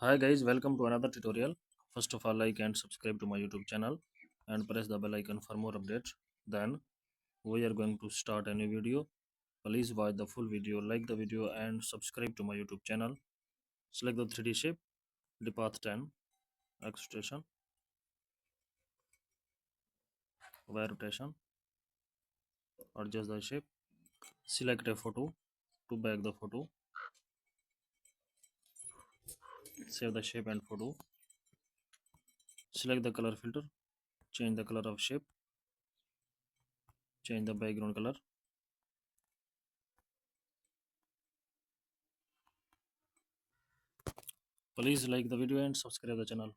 Hi guys, welcome to another tutorial. First of all, like and subscribe to my YouTube channel and press the bell icon for more updates. Then we are going to start a new video. Please watch the full video, like the video and subscribe to my YouTube channel. Select the 3D shape, the path 10, extrusion, Y rotation, adjust the shape, select a photo to back the photo, save the shape and photo, select the color filter, change the color of shape, change the background color. Please like the video and subscribe the channel.